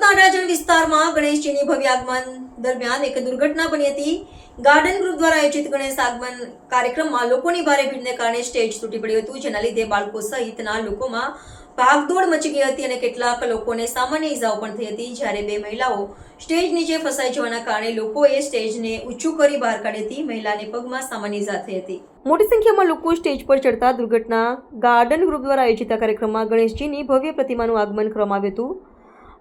કાંડાજણ વિસ્તારમાં ગણેશજીની ભવ્ય આગમન દરમિયાન એક દુર્ઘટના બની હતી। ગાર્ડન ગ્રુપ દ્વારા આયોજિત ગણેશ આગમન કાર્યક્રમમાં લોકોની ભારે ભીડને કારણે સ્ટેજ તૂટી પડ્યું હતું, જેના લીધે બાળકો સહિતના લોકોમાં ભાગદોડ મચી ગઈ હતી અને કેટલાક લોકોને સામાન્ય ઈજાઓ પણ થઈ હતી। જ્યારે બે મહિલાઓ સ્ટેજ નીચે ફસાઈ જવાના કારણે લોકોએ સ્ટેજને ઊંચું કરી બહાર કાઢી હતી। મહિલાને પગમાં સામાન્ય ઈજા થઈ હતી। મોટી સંખ્યામાં લોકો સ્ટેજ પર ચડતા દુર્ઘટના ગાર્ડન ગ્રુપ દ્વારા આયોજિત કાર્યક્રમમાં ગણેશજીની ભવ્ય પ્રતિમાનું આગમન કરવામાં આવ્યું હતું।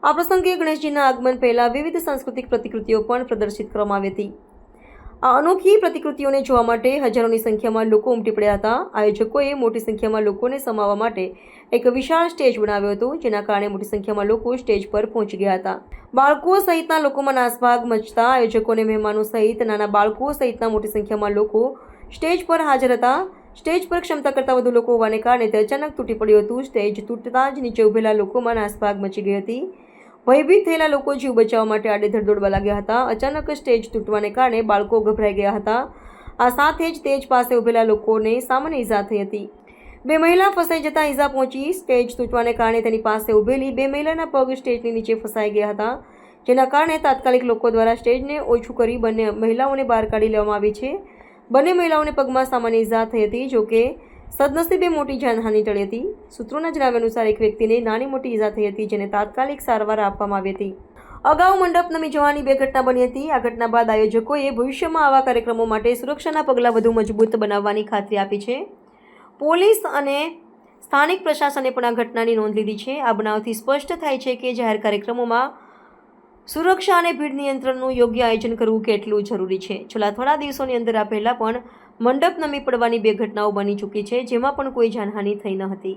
આ પ્રસંગે ગણેશજીના આગમન પહેલા વિવિધ સાંસ્કૃતિક પ્રતિકૃતિઓ પણ પ્રદર્શિત કરવામાં આવી હતી। આ અનોખી પ્રતિકૃતિઓને જોવા માટે હજારોની સંખ્યામાં લોકો ઉમટી પડ્યા હતા। આયોજકોએ મોટી સંખ્યામાં લોકોને સમાવવા માટે એક વિશાળ સ્ટેજ બનાવ્યો હતો, જેના કારણે મોટી સંખ્યામાં લોકો સ્ટેજ પર પહોંચી ગયા હતા। બાળકો સહિતના લોકોમાં નાસભાગ મચતા આયોજકો અને મહેમાનો સહિત નાના બાળકો સહિતના મોટી સંખ્યામાં લોકો સ્ટેજ પર હાજર હતા। સ્ટેજ પર ક્ષમતા કરતાં વધુ લોકો હોવાને કારણે તે અચાનક તૂટી પડ્યું હતું। સ્ટેજ તૂટતા જ નીચે ઉભેલા લોકોમાં નાસભાગ મચી ગઈ હતી। ભયભીત થયેલા લોકો જીવ બચાવવા માટે આડેધડ દોડવા લાગ્યા હતા। અચાનક સ્ટેજ તૂટવાને કારણે બાળકો ગભરાઈ ગયા હતા। આ સાથે જ સ્ટેજ પાસે ઉભેલા લોકોને સામાન્ય ઈજા થઈ હતી। બે મહિલા ફસાઈ જતા ઈજા પહોંચી। સ્ટેજ તૂટવાને કારણે તેની પાસે ઉભેલી બે મહિલાના પગ સ્ટેજની નીચે ફસાઈ ગયા હતા, જેના કારણે તાત્કાલિક લોકો દ્વારા સ્ટેજને ઓછું કરી બંને મહિલાઓને બહાર કાઢી લેવામાં આવી છે। બંને મહિલાઓને પગમાં સામાન્ય ઈજા થઈ હતી, જોકે સદનસીબે મોટી જાનહાનિ ટળી હતી। સૂત્રોના જણાવ્યા અનુસાર એક વ્યક્તિને નાની મોટી ઈજા થઈ હતી, જેને તાત્કાલિક સારવાર આપવામાં આવી હતી। અગાઉ મંડપ નમી જવાની બે ઘટના બની હતી। આ ઘટના બાદ આયોજકોએ ભવિષ્યમાં આવા કાર્યક્રમો માટે સુરક્ષાના પગલાં વધુ મજબૂત બનાવવાની ખાતરી આપી છે। પોલીસ અને સ્થાનિક પ્રશાસને પણ આ ઘટનાની નોંધ લીધી છે। આ બનાવથી સ્પષ્ટ થાય છે કે જાહેર કાર્યક્રમોમાં સુરક્ષા અને ભીડ નિયંત્રણનું યોગ્ય આયોજન કરવું કેટલું જરૂરી છે। છેલ્લા થોડા દિવસોની અંદર આ પહેલાં પણ મંડપ નમી પડવાની બે ઘટનાઓ બની ચૂકી છે, જેમાં પણ કોઈ જાનહાનિ થઈ ન હતી।